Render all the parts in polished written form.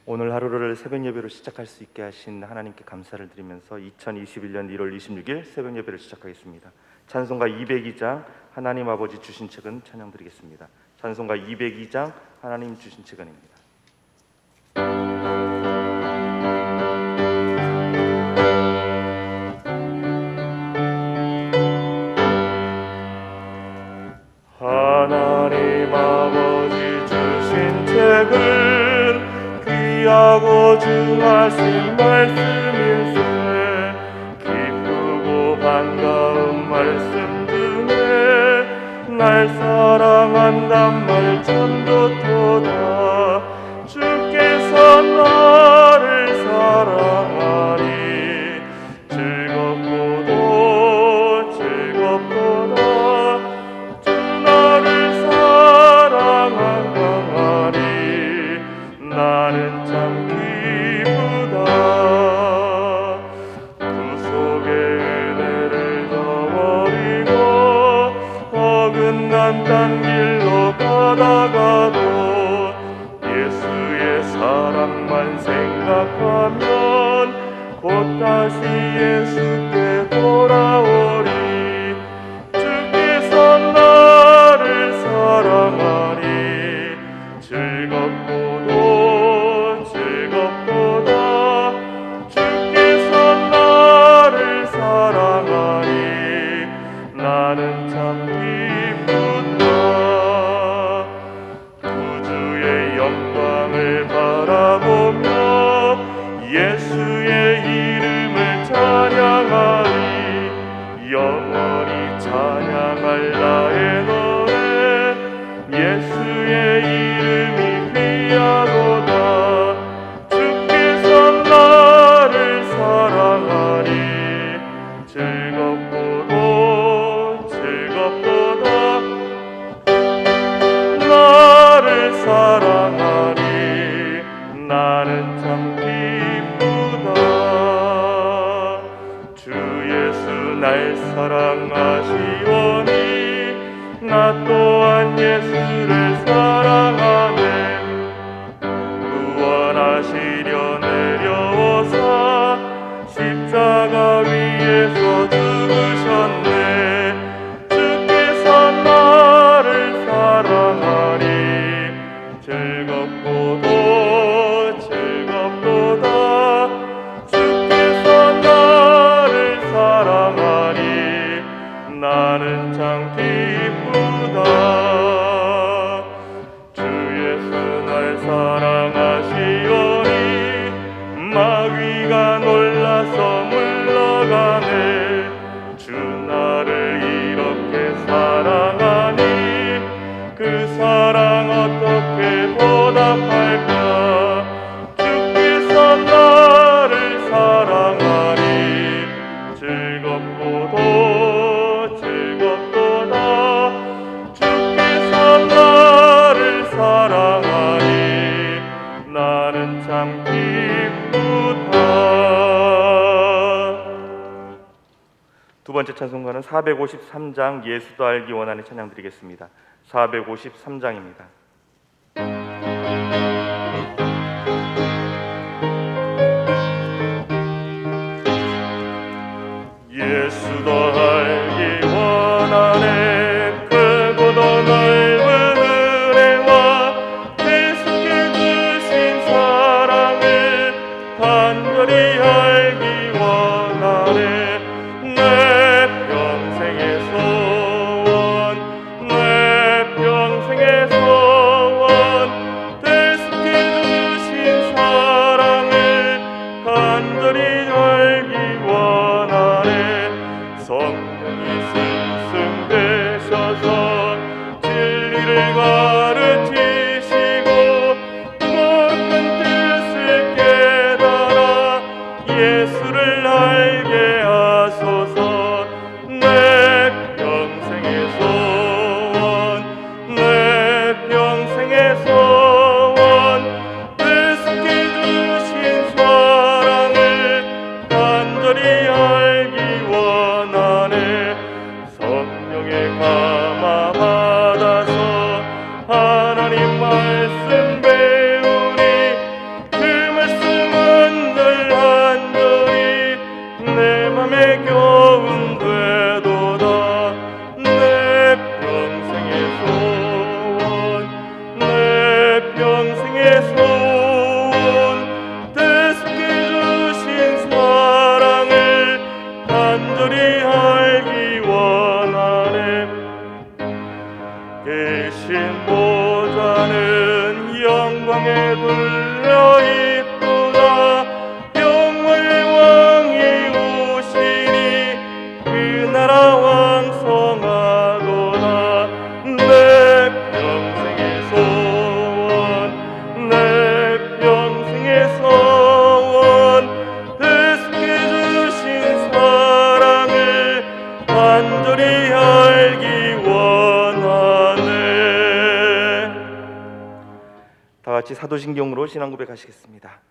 오늘 하루를 새벽 예배로 시작할 수 있게 하신 하나님께 감사를 드리면서 2021년 1월 26일 새벽 예배를 시작하겠습니다. 찬송가 202장 하나님 아버지 주신 책은 찬양 드리겠습니다. 찬송가 202장 하나님 주신 책은입니다. 하나님 아버지 주신 책을 귀하고 중하신 말씀일세 기쁘고 반가운 말씀 중에 날 사랑한단 말 참 좋도다. 주께서 나를 사랑하니 즐겁고도 즐겁도다. 주 나를 사랑하니 나는 참 기쁘다. 구속의 은혜를 저버리고 어긋난 딴 길로 가다가도 예수의 사랑만 생각하면 곧 다시 예수께 돌아오리. 주께서 나를 사랑하니 즐겁고도 즐겁도다. 주께서 나를 사랑하니 나는 참 기쁘다. 구주의 영광을 바라보며 예수의 이름을 찬양하리. 영원히 찬양할 나의 노래 예수의 이름이 귀하도다. 주께서 나를 사랑하니 즐겁고도 즐겁도다. 나를 사랑하니 나는 참 기쁘다. 주 예수 날 사랑하시오니 나 또한 예수를 사랑하네. 구원하시려 내려오사 십자가 위에서 죽으셨네. 주께서 나를 사랑하니 즐겁고도 즐겁도다. 주께서 나를 사랑하니 나는 참 기쁘다. 주 예수 날 사랑하시오니 마귀가 놀라서 물러가네. 주 나를 이렇게 사랑하니 그 사랑 어떻게 보답할까. 주께서 나를 사랑하니 즐겁고도 즐겁도다. 주께서 나를 사랑하니 나는 참 기쁘다. 두 번째 찬송가는 453장 예수도 알기 원하는 찬양 드리겠습니다. 453장입니다. 예수도 알기 원하네. 크고도 넓은 은혜와 계속해 주신 사랑을 간절히 알기 원하네. 내 평생의 소원 내 평생의 소원 같이 사도신경으로 신앙 고백하시겠습니다.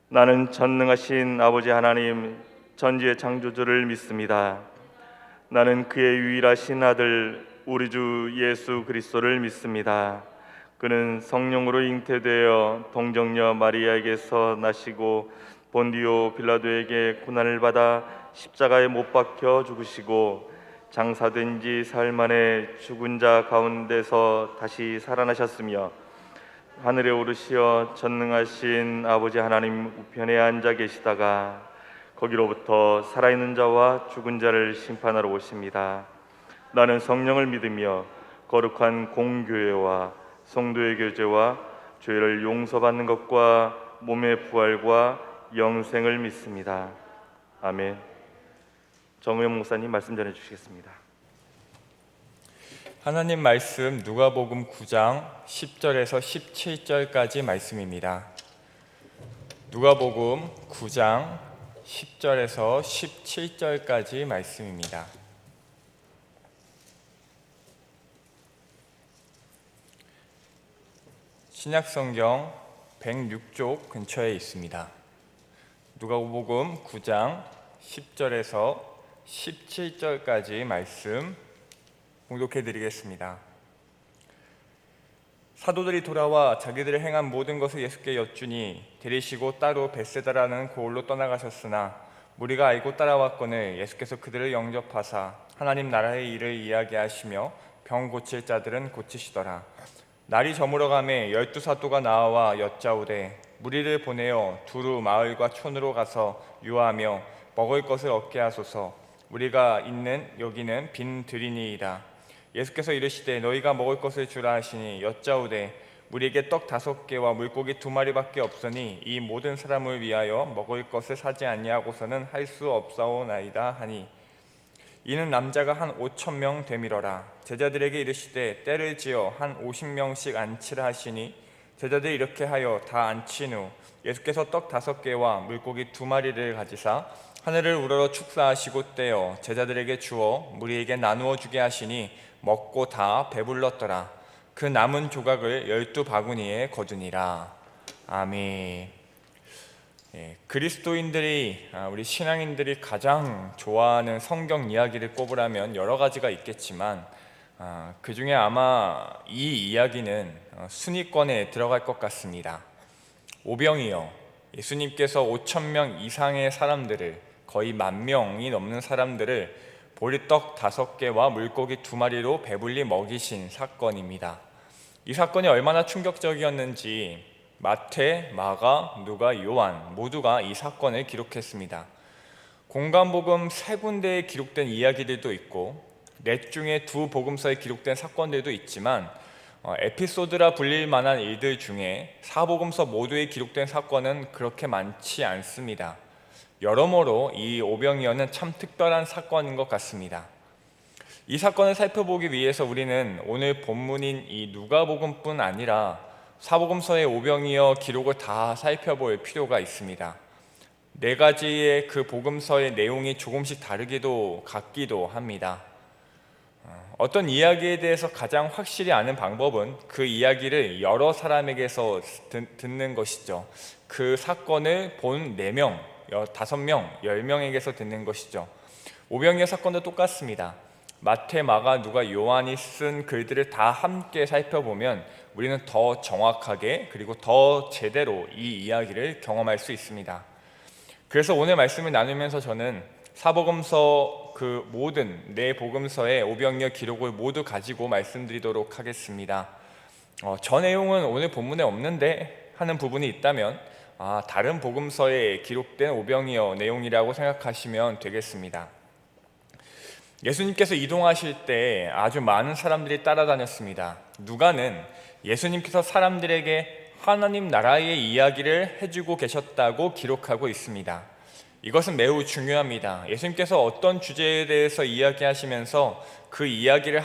나는 전능하신 아버지 하나님 전지의 창조주를 믿습니다. 나는 그의 유일하신 아들 우리 주 예수 그리스도를 믿습니다. 그는 성령으로 잉태되어 동정녀 마리아에게서 나시고 본디오 빌라도에게 고난을 받아 십자가에 못 박혀 죽으시고 장사된 지 사흘 만에 죽은 자 가운데서 다시 살아나셨으며 하늘에 오르시어 전능하신 아버지 하나님 우편에 앉아 계시다가 거기로부터 살아있는 자와 죽은 자를 심판하러 오십니다. 나는 성령을 믿으며 거룩한 공교회와 성도의 교제와 죄를 용서받는 것과 몸의 부활과 영생을 믿습니다. 아멘. 정우영 목사님 말씀 전해 주시겠습니다. 하나님 말씀 누가복음 9장 10절에서 17절까지 말씀입니다. 누가복음 9장 10절에서 17절까지 말씀입니다. 신약성경 106쪽 근처에 있습니다. 누가복음 9장 10절에서 17절까지 말씀 봉독해 드리겠습니다. 사도들이 돌아와 자기들이 행한 모든 것을 예수께 여쭈니 데리시고 따로 벳세다라는 고을로 떠나가셨으나 무리가 알고 따라왔거늘 예수께서 그들을 영접하사 하나님 나라의 일을 이야기하시며 병 고칠 자들은 고치시더라. 날이 저물어가매 12사도가 나와 여짜오되 무리를 보내어 두루 마을과 촌으로 가서 유하며 먹을 것을 얻게 하소서. 우리가 있는 여기는 빈 들이니이다. 예수께서 이르시되 너희가 먹을 것을 주라 하시니 여짜오되 우리에게 떡 5개와 물고기 2마리밖에 없으니 이 모든 사람을 위하여 먹을 것을 사지 아니하고서는 할 수 없사오나이다 하니 이는 남자가 한 5,000명 되밀어라. 제자들에게 이르시되 때를 지어 한 50명씩 앉히라 하시니 제자들이 이렇게 하여 다 앉힌 후 예수께서 떡 5개와 물고기 2마리를 가지사 하늘을 우러러 축사하시고 떼어 제자들에게 주어 무리에게 나누어 주게 하시니 먹고 다 배불렀더라. 그 남은 조각을 12바구니에 거두니라. 아멘. 그리스도인들이 우리 신앙인들이 가장 좋아하는 성경 이야기를 꼽으라면 여러 가지가 있겠지만 그 중에 아마 이 이야기는 순위권에 들어갈 것 같습니다. 오병이어, 예수님께서 5,000명 이상의 사람들을, 거의 10,000명이 넘는 사람들을 보리떡 5개와 물고기 2마리로 배불리 먹이신 사건입니다. 이 사건이 얼마나 충격적이었는지 마태, 마가, 누가, 요한 모두가 이 사건을 기록했습니다. 공간복음 3군데에 기록된 이야기들도 있고 넷 중에 2 복음서에 기록된 사건들도 있지만 에피소드라 불릴 만한 일들 중에 4복음서 모두에 기록된 사건은 그렇게 많지 않습니다. 여러모로 이 오병이어는 참 특별한 사건인 것 같습니다. 이 사건을 살펴보기 위해서 우리는 오늘 본문인 이 누가복음뿐 아니라 사복음서의 오병이어 기록을 다 살펴볼 필요가 있습니다. 4가지의 그 복음서의 내용이 조금씩 다르기도 같기도 합니다. 어떤 이야기에 대해서 가장 확실히 아는 방법은 그 이야기를 여러 사람에게서 듣는 것이죠. 그 사건을 본 4명, 5명, 10명에게서 듣는 것이죠. 오병이어 사건도 똑같습니다. 마태, 마가, 누가, 요한이 쓴 글들을 다 함께 살펴보면 우리는 더 정확하게 그리고 더 제대로 이 이야기를 경험할 수 있습니다. 그래서 오늘 말씀을 나누면서 저는 사복음서 그 모든 4복음서의 오병이어 기록을 모두 가지고 말씀드리도록 하겠습니다. 저 내용은 오늘 본문에 없는데 하는 부분이 있다면 다른 복음서에 기록된 오병이어 내용이라고 생각하시면 되겠습니다. 예수님께서 이동하실 때 아주 많은 사람들이 따라다녔습니다. 누가는 예수님께서 사람들에게 하나님 나라의 이야기를 해주고 계셨다고 기록하고 있습니다. 이것은 매우 중요합니다. 예수님께서 어떤 주제에 대해서 이야기하시면서 그 이야기를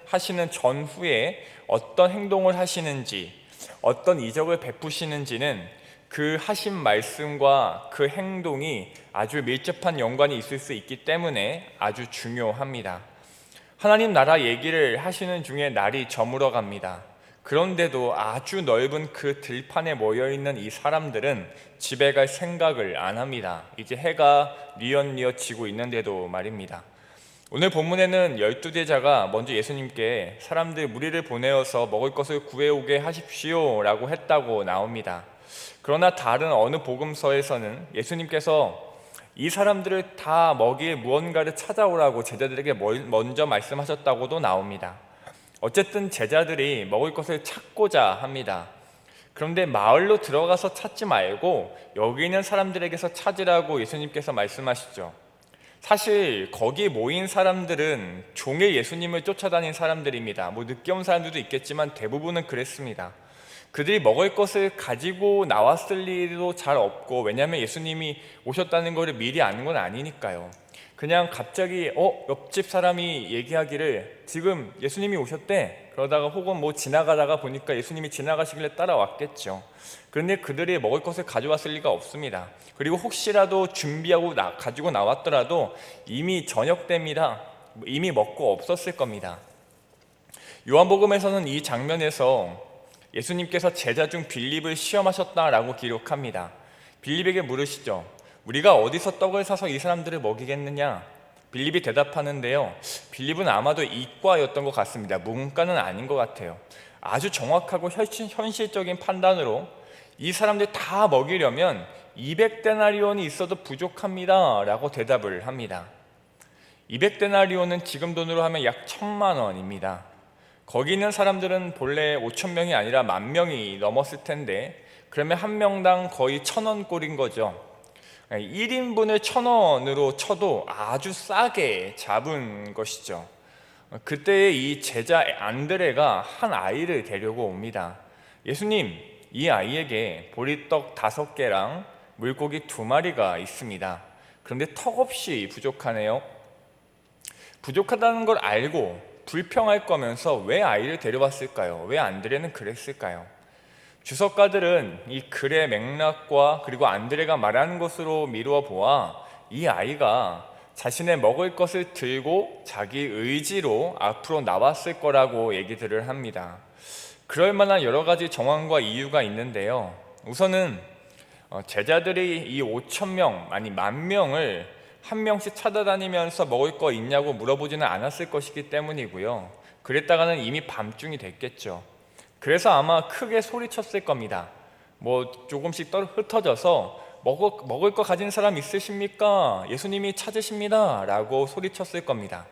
하시는 전후에 어떤 행동을 하시는지, 어떤 이적을 베푸시는지는 그 하신 말씀과 그 행동이 아주 밀접한 연관이 있을 수 있기 때문에 아주 중요합니다. 하나님 나라 얘기를 하시는 중에 날이 저물어 갑니다. 그런데도 아주 넓은 그 들판에 모여있는 이 사람들은 집에 갈 생각을 안 합니다. 이제 해가 뉘엿뉘엿 지고 있는데도 말입니다. 오늘 본문에는 12제자가 먼저 예수님께 사람들 무리를 보내어서 먹을 것을 구해오게 하십시오 라고 했다고 나옵니다. 그러나 다른 어느 복음서에서는 예수님께서 이 사람들을 다 먹일 무언가를 찾아오라고 제자들에게 먼저 말씀하셨다고도 나옵니다. 어쨌든 제자들이 먹을 것을 찾고자 합니다. 그런데 마을로 들어가서 찾지 말고 여기 있는 사람들에게서 찾으라고 예수님께서 말씀하시죠. 사실 거기 모인 사람들은 종일 예수님을 쫓아다닌 사람들입니다. 늦게 온 사람들도 있겠지만 대부분은 그랬습니다. 그들이 먹을 것을 가지고 나왔을 일도 잘 없고, 왜냐하면 예수님이 오셨다는 것을 미리 아는 건 아니니까요. 그냥 갑자기 옆집 사람이 얘기하기를 지금 예수님이 오셨대, 그러다가 혹은 지나가다가 보니까 예수님이 지나가시길래 따라왔겠죠. 그런데 그들이 먹을 것을 가져왔을 리가 없습니다. 그리고 혹시라도 준비하고 가지고 나왔더라도 이미 저녁 때입니다. 이미 먹고 없었을 겁니다. 요한복음에서는 이 장면에서 예수님께서 제자 중 빌립을 시험하셨다라고 기록합니다. 빌립에게 물으시죠. 우리가 어디서 떡을 사서 이 사람들을 먹이겠느냐? 빌립이 대답하는데요, 빌립은 아마도 이과였던 것 같습니다. 문과는 아닌 것 같아요. 아주 정확하고 현실적인 판단으로 이 사람들 다 먹이려면 200데나리온이 있어도 부족합니다 라고 대답을 합니다. 200데나리온은 지금 돈으로 하면 약 1000만 원입니다. 거기 있는 사람들은 본래 5,000명이 아니라 10,000명이 넘었을 텐데, 그러면 한 명당 거의 1,000원 꼴인 거죠. 1인분을 1,000원으로 쳐도 아주 싸게 잡은 것이죠. 그때 이 제자 안드레가 한 아이를 데려고 옵니다. 예수님, 이 아이에게 보리떡 5개랑 물고기 2마리가 있습니다. 그런데 턱없이 부족하네요. 부족하다는 걸 알고 불평할 거면서 왜 아이를 데려왔을까요? 왜 안드레는 그랬을까요? 주석가들은 이 글의 맥락과 그리고 안드레가 말하는 것으로 미루어 보아 이 아이가 자신의 먹을 것을 들고 자기 의지로 앞으로 나왔을 거라고 얘기들을 합니다. 그럴 만한 여러 가지 정황과 이유가 있는데요. 우선은 제자들이 이 5,000명 아니 10,000명을 한 명씩 찾아다니면서 먹을 거 있냐고 물어보지는 않았을 것이기 때문이고요. 그랬다가는 이미 밤중이 됐겠죠. 그래서 아마 크게 소리쳤을 겁니다. 조금씩 흩어져서 먹을 거 가진 사람 있으십니까? 예수님이 찾으십니다 라고 소리쳤을 겁니다.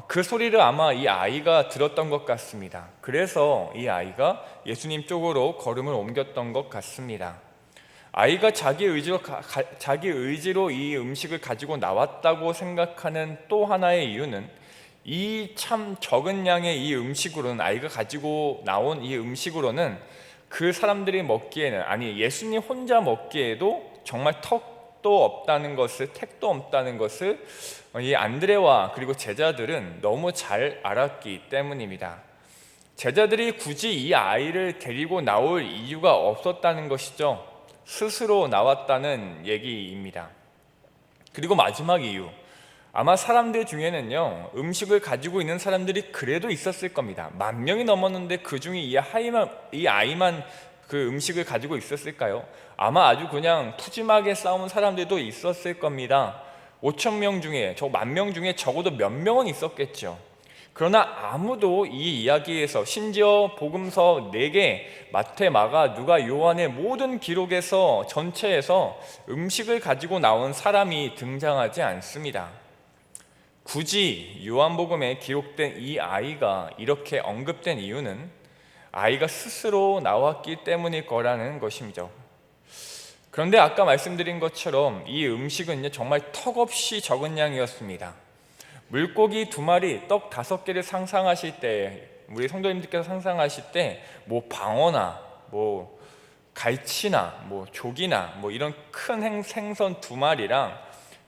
그 소리를 아마 이 아이가 들었던 것 같습니다. 그래서 이 아이가 예수님 쪽으로 걸음을 옮겼던 것 같습니다. 아이가 자기 의지로 이 음식을 가지고 나왔다고 생각하는 또 하나의 이유는 이 참 적은 양의 이 음식으로는, 아이가 가지고 나온 이 음식으로는 그 사람들이 먹기에는, 아니 예수님 혼자 먹기에도 정말 택도 없다는 것을 이 안드레와 그리고 제자들은 너무 잘 알았기 때문입니다. 제자들이 굳이 이 아이를 데리고 나올 이유가 없었다는 것이죠. 스스로 나왔다는 얘기입니다. 그리고 마지막 이유, 아마 사람들 중에는요, 음식을 가지고 있는 사람들이 그래도 있었을 겁니다. 10,000명이 넘었는데 그 중에 이 아이만 그 음식을 가지고 있었을까요? 아마 아주 그냥 푸짐하게 싸운 사람들도 있었을 겁니다. 5,000명 중에, 10,000명 중에 적어도 몇 명은 있었겠죠. 그러나 아무도 이 이야기에서, 심지어 복음서 4개, 마태, 마가, 누가, 요한의 모든 기록에서 전체에서 음식을 가지고 나온 사람이 등장하지 않습니다. 굳이 요한복음에 기록된 이 아이가 이렇게 언급된 이유는 아이가 스스로 나왔기 때문일 거라는 것입니다. 그런데 아까 말씀드린 것처럼 이 음식은 정말 턱없이 적은 양이었습니다. 물고기 2마리, 떡 5개를 상상하실 때, 우리 성도님들께서 상상하실 때 방어나 갈치나 조기나 이런 큰 생선 2마리랑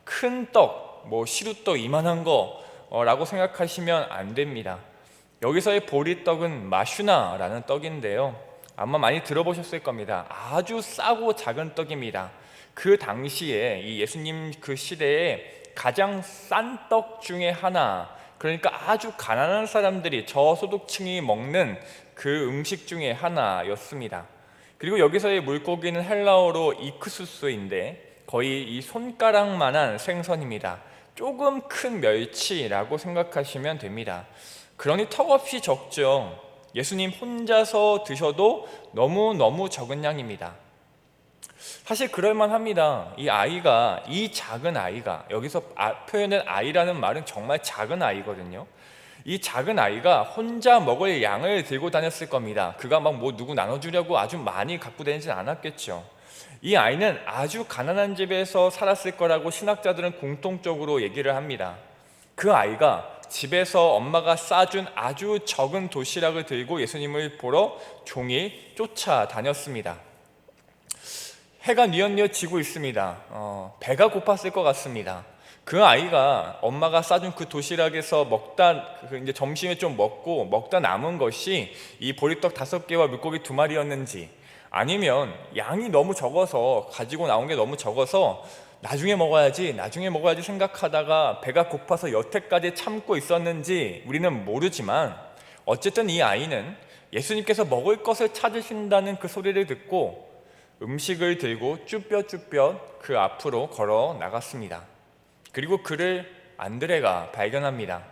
큰 떡, 시루떡 이만한 거라고 생각하시면 안 됩니다. 여기서의 보리떡은 마슈나라는 떡인데요, 아마 많이 들어보셨을 겁니다. 아주 싸고 작은 떡입니다. 그 당시에 이 예수님 그 시대에 가장 싼 떡 중에 하나, 그러니까 아주 가난한 사람들이, 저소득층이 먹는 그 음식 중에 하나였습니다. 그리고 여기서의 물고기는 헬라어로 이크수스인데 거의 이 손가락만한 생선입니다. 조금 큰 멸치라고 생각하시면 됩니다. 그러니 턱없이 적죠. 예수님 혼자서 드셔도 너무너무 적은 양입니다. 사실 그럴만합니다. 이 작은 아이가, 여기서 표현된 아이라는 말은 정말 작은 아이거든요. 이 작은 아이가 혼자 먹을 양을 들고 다녔을 겁니다. 그가 막 뭐 누구 나눠주려고 아주 많이 갖고 다니진 않았겠죠. 이 아이는 아주 가난한 집에서 살았을 거라고 신학자들은 공통적으로 얘기를 합니다. 그 아이가 집에서 엄마가 싸준 아주 적은 도시락을 들고 예수님을 보러 종일 쫓아다녔습니다. 해가 뉘엿뉘엿 지고 있습니다. 배가 고팠을 것 같습니다. 그 아이가 엄마가 싸준 그 도시락에서 이제 점심에 좀 먹다 남은 것이 이 보리떡 5개와 물고기 2마리였는지, 아니면 양이 너무 적어서, 가지고 나온 게 너무 적어서 나중에 먹어야지 생각하다가 배가 고파서 여태까지 참고 있었는지 우리는 모르지만, 어쨌든 이 아이는 예수님께서 먹을 것을 찾으신다는 그 소리를 듣고 음식을 들고 쭈뼛쭈뼛 그 앞으로 걸어 나갔습니다. 그리고 그를 안드레가 발견합니다.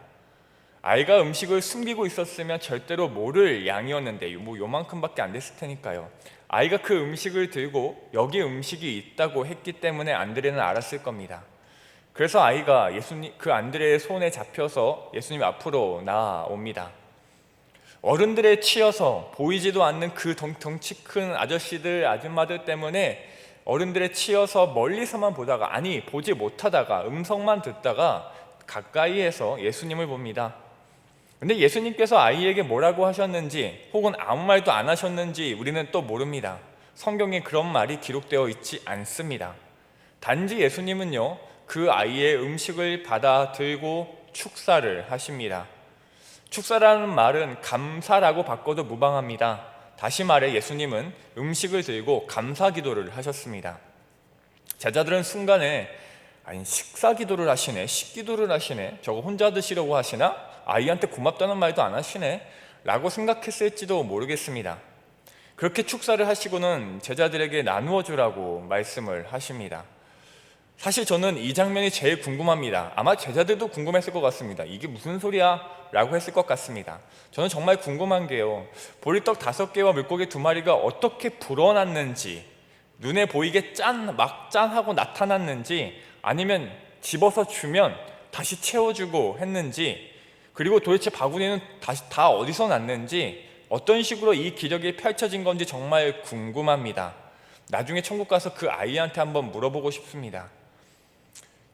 아이가 음식을 숨기고 있었으면 절대로 모를 양이었는데 요만큼밖에 안 됐을 테니까요. 아이가 그 음식을 들고 여기 음식이 있다고 했기 때문에 안드레는 알았을 겁니다. 그래서 아이가 그 안드레의 손에 잡혀서 예수님 앞으로 나옵니다. 어른들에 치여서, 보이지도 않는 그 덩치 큰 아저씨들, 아줌마들 때문에 어른들에 치여서 멀리서만 보다가, 아니 보지 못하다가 음성만 듣다가 가까이에서 예수님을 봅니다. 근데 예수님께서 아이에게 뭐라고 하셨는지, 혹은 아무 말도 안 하셨는지 우리는 또 모릅니다. 성경에 그런 말이 기록되어 있지 않습니다. 단지 예수님은요, 그 아이의 음식을 받아 들고 축사를 하십니다. 축사라는 말은 감사라고 바꿔도 무방합니다. 다시 말해 예수님은 음식을 들고 감사 기도를 하셨습니다. 제자들은 순간에, 아니 식사 기도를 하시네, 식기도를 하시네, 저거 혼자 드시려고 하시나? 아이한테 고맙다는 말도 안 하시네? 라고 생각했을지도 모르겠습니다. 그렇게 축사를 하시고는 제자들에게 나누어 주라고 말씀을 하십니다. 사실 저는 이 장면이 제일 궁금합니다. 아마 제자들도 궁금했을 것 같습니다. 이게 무슨 소리야? 라고 했을 것 같습니다. 저는 정말 궁금한 게요, 보리떡 5개와 물고기 2마리가 어떻게 불어났는지, 눈에 보이게 막 짠하고 나타났는지, 아니면 집어서 주면 다시 채워주고 했는지, 그리고 도대체 바구니는 다 어디서 났는지, 어떤 식으로 이 기적이 펼쳐진 건지 정말 궁금합니다. 나중에 천국 가서 그 아이한테 한번 물어보고 싶습니다.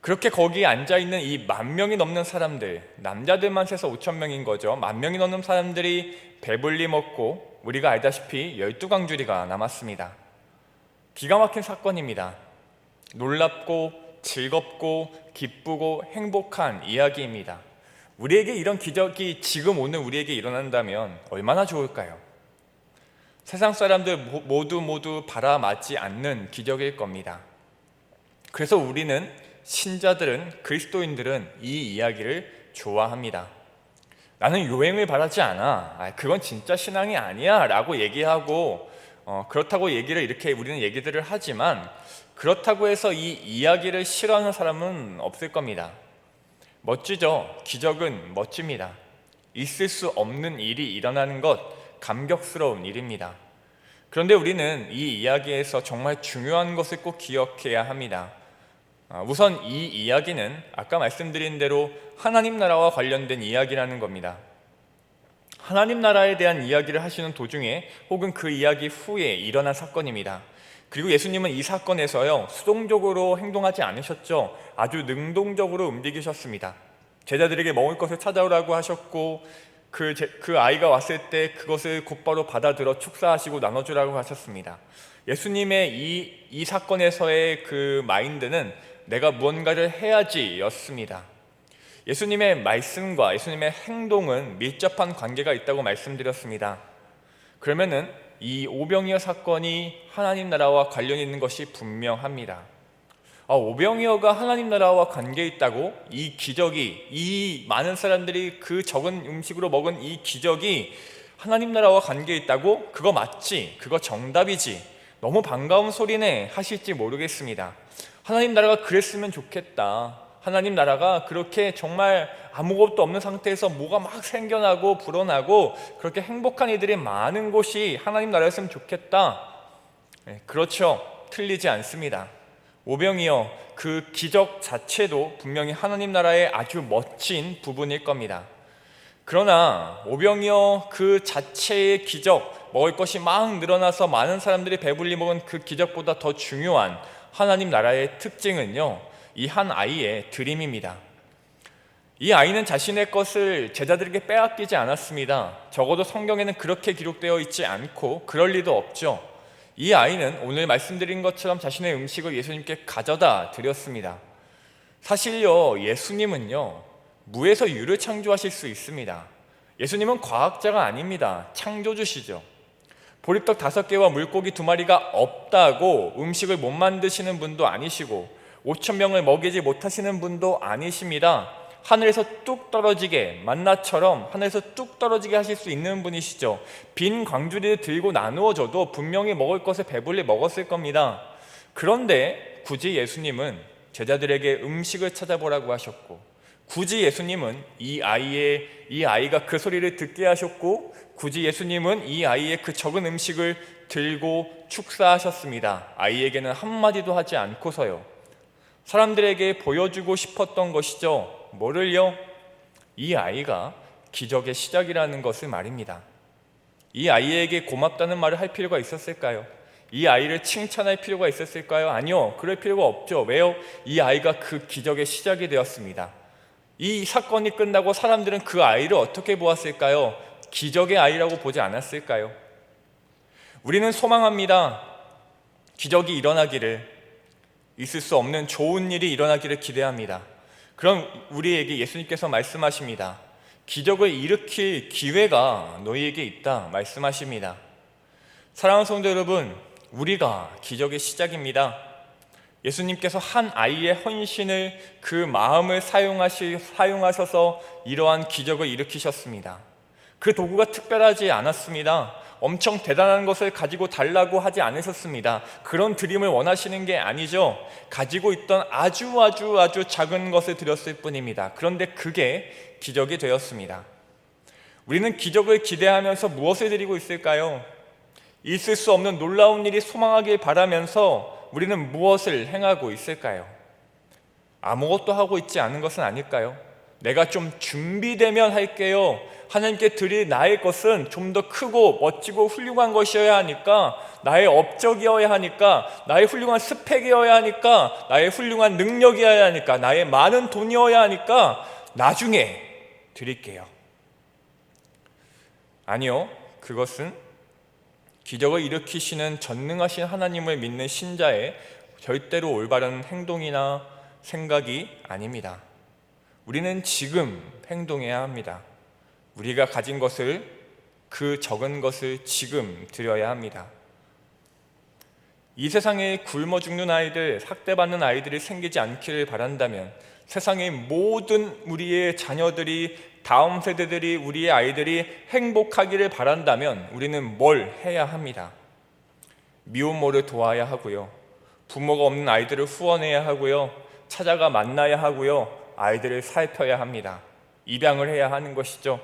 그렇게 거기에 앉아있는 이 10,000명이 넘는 사람들, 남자들만 세서 5,000명인 거죠. 10,000명이 넘는 사람들이 배불리 먹고, 우리가 알다시피 12광주리가 남았습니다. 기가 막힌 사건입니다. 놀랍고 즐겁고 기쁘고 행복한 이야기입니다. 우리에게 이런 기적이 지금 오늘 우리에게 일어난다면 얼마나 좋을까요? 세상 사람들 모두 바라맞지 않는 기적일 겁니다. 그래서 우리는, 신자들은, 그리스도인들은 이 이야기를 좋아합니다. 나는 요행을 바라지 않아, 그건 진짜 신앙이 아니야 라고 얘기하고, 그렇다고 우리는 얘기들을 하지만, 그렇다고 해서 이 이야기를 싫어하는 사람은 없을 겁니다. 멋지죠? 기적은 멋집니다. 있을 수 없는 일이 일어나는 것, 감격스러운 일입니다. 그런데 우리는 이 이야기에서 정말 중요한 것을 꼭 기억해야 합니다. 우선 이 이야기는 아까 말씀드린 대로 하나님 나라와 관련된 이야기라는 겁니다. 하나님 나라에 대한 이야기를 하시는 도중에, 혹은 그 이야기 후에 일어난 사건입니다. 그리고 예수님은 이 사건에서요, 수동적으로 행동하지 않으셨죠. 아주 능동적으로 움직이셨습니다. 제자들에게 먹을 것을 찾아오라고 하셨고, 그 아이가 왔을 때 그것을 곧바로 받아들어 축사하시고 나눠주라고 하셨습니다. 예수님의 이 사건에서의 그 마인드는 내가 무언가를 해야지 였습니다. 예수님의 말씀과 예수님의 행동은 밀접한 관계가 있다고 말씀드렸습니다. 그러면은 이 오병이어 사건이 하나님 나라와 관련이 있는 것이 분명합니다. 오병이어가 하나님 나라와 관계 있다고? 이 기적이, 이 많은 사람들이 그 적은 음식으로 먹은 이 기적이 하나님 나라와 관계 있다고? 그거 맞지? 그거 정답이지? 너무 반가운 소리네 하실지 모르겠습니다. 하나님 나라가 그랬으면 좋겠다. 하나님 나라가 그렇게 정말 아무것도 없는 상태에서 뭐가 막 생겨나고 불어나고 그렇게 행복한 이들이 많은 곳이 하나님 나라였으면 좋겠다. 그렇죠. 틀리지 않습니다. 오병이어 그 기적 자체도 분명히 하나님 나라의 아주 멋진 부분일 겁니다. 그러나 오병이어 그 자체의 기적, 먹을 것이 막 늘어나서 많은 사람들이 배불리 먹은 그 기적보다 더 중요한 하나님 나라의 특징은요, 이 한 아이의 드림입니다. 이 아이는 자신의 것을 제자들에게 빼앗기지 않았습니다. 적어도 성경에는 그렇게 기록되어 있지 않고 그럴 리도 없죠. 이 아이는 오늘 말씀드린 것처럼 자신의 음식을 예수님께 가져다 드렸습니다. 사실요, 예수님은요, 무에서 유를 창조하실 수 있습니다. 예수님은 과학자가 아닙니다. 창조주시죠. 보리떡 5개와 물고기 2마리가 없다고 음식을 못 만드시는 분도 아니시고 5,000명을 먹이지 못하시는 분도 아니십니다. 하늘에서 뚝 떨어지게, 만나처럼 하늘에서 뚝 떨어지게 하실 수 있는 분이시죠. 빈 광주리를 들고 나누어줘도 분명히 먹을 것을 배불리 먹었을 겁니다. 그런데 굳이 예수님은 제자들에게 음식을 찾아보라고 하셨고, 굳이 예수님은 이 아이가 그 소리를 듣게 하셨고, 굳이 예수님은 이 아이의 그 적은 음식을 들고 축사하셨습니다. 아이에게는 한마디도 하지 않고서요. 사람들에게 보여주고 싶었던 것이죠. 뭐를요? 이 아이가 기적의 시작이라는 것을 말입니다. 이 아이에게 고맙다는 말을 할 필요가 있었을까요? 이 아이를 칭찬할 필요가 있었을까요? 아니요, 그럴 필요가 없죠. 왜요? 이 아이가 그 기적의 시작이 되었습니다. 이 사건이 끝나고 사람들은 그 아이를 어떻게 보았을까요? 기적의 아이라고 보지 않았을까요? 우리는 소망합니다. 기적이 일어나기를, 있을 수 없는 좋은 일이 일어나기를 기대합니다. 그럼 우리에게 예수님께서 말씀하십니다. 기적을 일으킬 기회가 너희에게 있다 말씀하십니다. 사랑하는 성도 여러분, 우리가 기적의 시작입니다. 예수님께서 한 아이의 헌신을, 그 마음을 사용하셔서 이러한 기적을 일으키셨습니다. 그 도구가 특별하지 않았습니다. 엄청 대단한 것을 가지고 달라고 하지 않으셨습니다. 그런 드림을 원하시는 게 아니죠. 가지고 있던 아주 작은 것을 드렸을 뿐입니다. 그런데 그게 기적이 되었습니다. 우리는 기적을 기대하면서 무엇을 드리고 있을까요? 있을 수 없는 놀라운 일이 소망하길 바라면서 우리는 무엇을 행하고 있을까요? 아무것도 하고 있지 않은 것은 아닐까요? 내가 좀 준비되면 할게요. 하나님께 드릴 나의 것은 좀 더 크고 멋지고 훌륭한 것이어야 하니까, 나의 업적이어야 하니까, 나의 훌륭한 스펙이어야 하니까, 나의 훌륭한 능력이어야 하니까, 나의 많은 돈이어야 하니까 나중에 드릴게요. 아니요, 그것은 기적을 일으키시는 전능하신 하나님을 믿는 신자의 절대로 올바른 행동이나 생각이 아닙니다. 우리는 지금 행동해야 합니다. 우리가 가진 것을, 그 적은 것을 지금 드려야 합니다. 이 세상에 굶어 죽는 아이들, 학대받는 아이들이 생기지 않기를 바란다면, 세상의 모든 우리의 자녀들이, 다음 세대들이, 우리의 아이들이 행복하기를 바란다면 우리는 뭘 해야 합니다. 미혼모를 도와야 하고요, 부모가 없는 아이들을 후원해야 하고요, 찾아가 만나야 하고요, 아이들을 살펴야 합니다. 입양을 해야 하는 것이죠.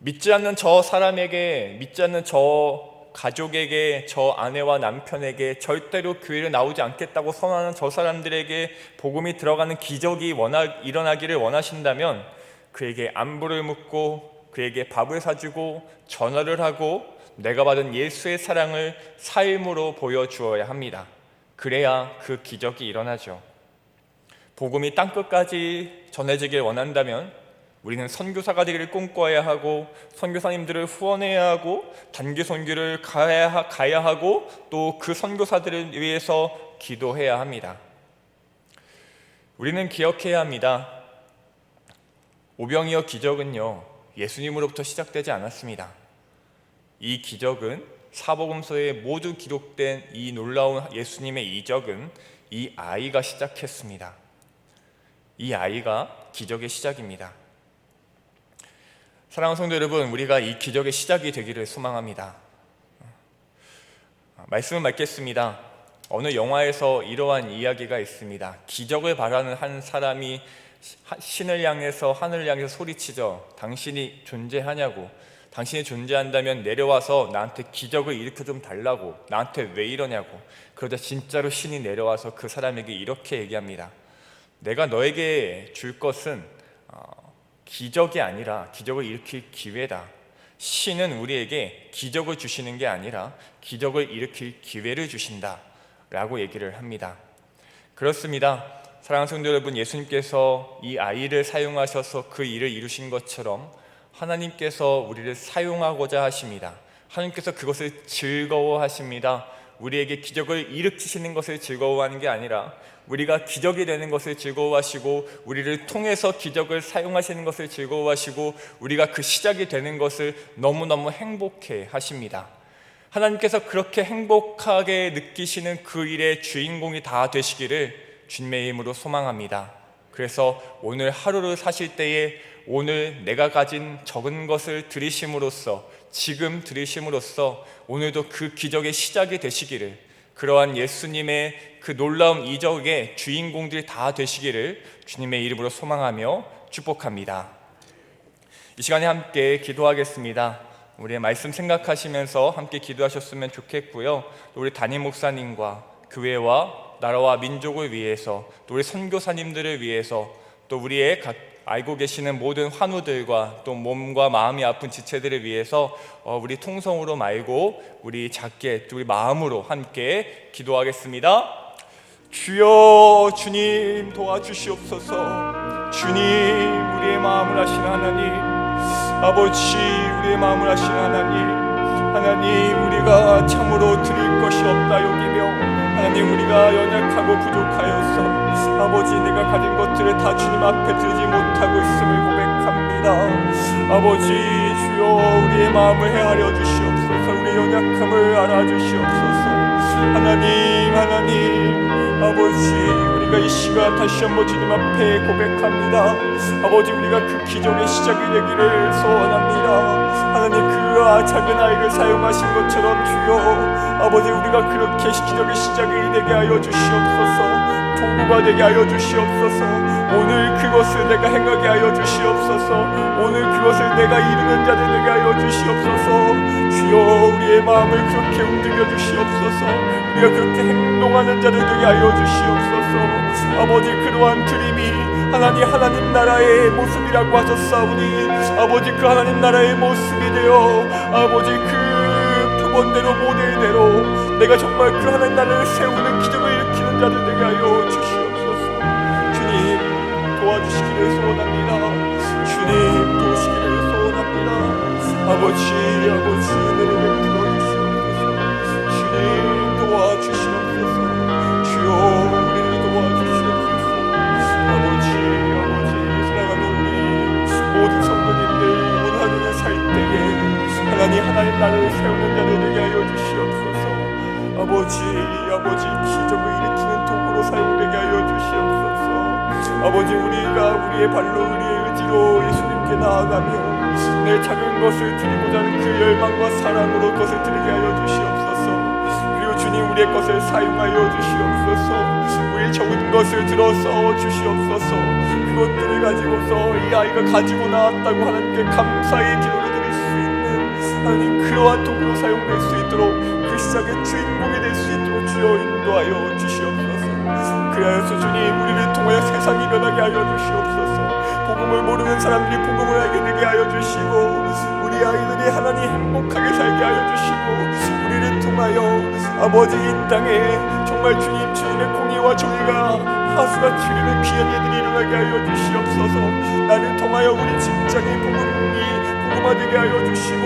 믿지 않는 저 사람에게, 믿지 않는 저 가족에게, 저 아내와 남편에게 절대로 교회를 나오지 않겠다고 선언하는 저 사람들에게 복음이 들어가는 기적이 일어나기를 원하신다면 그에게 안부를 묻고, 그에게 밥을 사주고, 전화를 하고, 내가 받은 예수의 사랑을 삶으로 보여주어야 합니다. 그래야 그 기적이 일어나죠. 복음이 땅끝까지 전해지길 원한다면 우리는 선교사가 되기를 꿈꿔야 하고, 선교사님들을 후원해야 하고, 단기 선교를 가야 하고, 또 그 선교사들을 위해서 기도해야 합니다. 우리는 기억해야 합니다. 오병이어 기적은요, 예수님으로부터 시작되지 않았습니다. 이 기적은 사복음서에 모두 기록된 이 놀라운 예수님의 이적은 이 아이가 시작했습니다. 이 아이가 기적의 시작입니다. 사랑하는 성도 여러분, 우리가 이 기적의 시작이 되기를 소망합니다. 말씀을 맺겠습니다. 어느 영화에서 이러한 이야기가 있습니다. 기적을 바라는 한 사람이 신을 향해서, 하늘을 향해서 소리치죠. 당신이 존재하냐고, 당신이 존재한다면 내려와서 나한테 기적을 일으켜 좀 달라고, 나한테 왜 이러냐고. 그러자 진짜로 신이 내려와서 그 사람에게 이렇게 얘기합니다. 내가 너에게 줄 것은 기적이 아니라 기적을 일으킬 기회다. 신은 우리에게 기적을 주시는 게 아니라 기적을 일으킬 기회를 주신다 라고 얘기를 합니다. 그렇습니다. 사랑하는 성도 여러분, 예수님께서 이 아이를 사용하셔서 그 일을 이루신 것처럼 하나님께서 우리를 사용하고자 하십니다. 하나님께서 그것을 즐거워하십니다. 우리에게 기적을 일으키시는 것을 즐거워하는 게 아니라 우리가 기적이 되는 것을 즐거워하시고, 우리를 통해서 기적을 사용하시는 것을 즐거워하시고, 우리가 그 시작이 되는 것을 너무너무 행복해 하십니다. 하나님께서 그렇게 행복하게 느끼시는 그 일의 주인공이 다 되시기를 주님의 이름으로 소망합니다. 그래서 오늘 하루를 사실 때에 오늘 내가 가진 적은 것을 드리심으로써, 지금 드리심으로써 오늘도 그 기적의 시작이 되시기를, 그러한 예수님의 그 놀라운 이적의 주인공들이 다 되시기를 주님의 이름으로 소망하며 축복합니다. 이 시간에 함께 기도하겠습니다. 우리의 말씀 생각하시면서 함께 기도하셨으면 좋겠고요. 또 우리 담임 목사님과 교회와 나라와 민족을 위해서, 또 우리 선교사님들을 위해서, 또 우리의 알고 계시는 모든 환우들과 또 몸과 마음이 아픈 지체들을 위해서 우리 통성으로 말고 우리 작게 또 우리 마음으로 함께 기도하겠습니다. 주여, 주님 도와주시옵소서. 주님, 우리의 마음을 아시는 하나님, 아버지, 우리의 마음을 아시는 하나님, 우리가 참으로 드릴 것이 없다 여기며, 하나님, 우리가 연약하고 부족하여서 아버지, 내가 가진 것들을 다 주님 앞에 드리지 못하고 있음을 고백합니다. 아버지, 주여, 우리의 마음을 헤아려 주시옵소서. 우리의 연약함을 알아주시옵소서. 하나님, 아버지, 우리가 이 시간 다시 한번 주님 앞에 고백합니다. 아버지, 우리가 그 기적의 시작이 되기를 소원합니다. 하나님, 그 작은 아이를 사용하신 것처럼 주여, 아버지, 우리가 그렇게 기적의 시작이 되게 하여 주시옵소서. 도구가 되게 하여 주시옵소서. 오늘 그것을 내가 행하게 하여 주시옵소서. 오늘 그것을 내가 이루는 자들 되게 하여 주시옵소서. 주여, 우리의 마음을 그렇게 움직여 주시옵소서. 우리가 그렇게 행동하는 자들 되게 하여 주시옵소서. 아버지, 그러한 드림이 하나님 나라의 모습이라고 하셨사오니, 아버지, 그 하나님 나라의 모습이 되어 아버지, 그 표본대로 모델대로 내가 정말 그 하나님 나라를 세우는 기적을 일으키는 자들 되게 하여 주시옵소서. 주님, 도와주시기를 소원합니다. 주님, 도우시기를 소원합니다. 아버지, 은혜를 베풀어 주시옵소서. 주님, 도와주시옵소서. 주여, 우리를 도와주시옵소서. 아버지, 사랑하는 우리 모든 성도님들, 오늘 하루를 살 때에 하나님 나라를 세우는 자들 되게 하여 주시옵소서. 아버지, 기적을 일으키는 도구로 사용되게 하여 주시옵소서. 아버지, 우리가 우리의 발로, 우리의 의지로 예수님께 나아가며 내 작은 것을 드리고자 하는 그 열망과 사랑으로 그것을 드리게 하여 주시옵소서. 그리고 주님, 우리의 것을 사용하여 주시옵소서. 우리 적은 것을 들어서 주시옵소서. 그것들을 가지고서 이 아이가 가지고 나왔다고 하나님께 감사의 기도를 드릴 수 있는 하나님, 그러한 도구로 사용될 수 있도록, 그 시작의 주인공이 될 수 있도록 주여 인도하여 주시옵소서. 그래서 주님, 우리를 통하여 세상이 변하게 하여 주시옵소서. 복음을 모르는 사람들이 복음을 알게 되게 하여 주시고, 우리 아이들이 하나님 행복하게 살게 하여 주시고, 우리를 통하여 아버지, 이 땅에 정말 주님의 공의와 정의가 하수같이 흐르는 귀한 예들이 일어나게 하여 주시옵소서. 나를 통하여 우리 직장의 복음이 복음화되게 하여 주시고,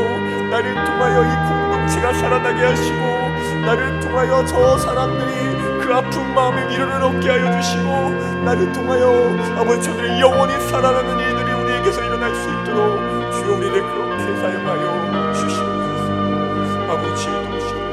나를 통하여 이 공동체가 살아나게 하시고, 나를 통하여 저 사람들이 그 아픈 마음의 위로를 얻게 하여 주시고, 나를 통하여 아버지, 저들의 영원히 살아나는 일들이 우리에게서 일어날 수 있도록 주여, 우리를 그렇게 사용하여 주시옵소서. 아버지 도우시옵소서.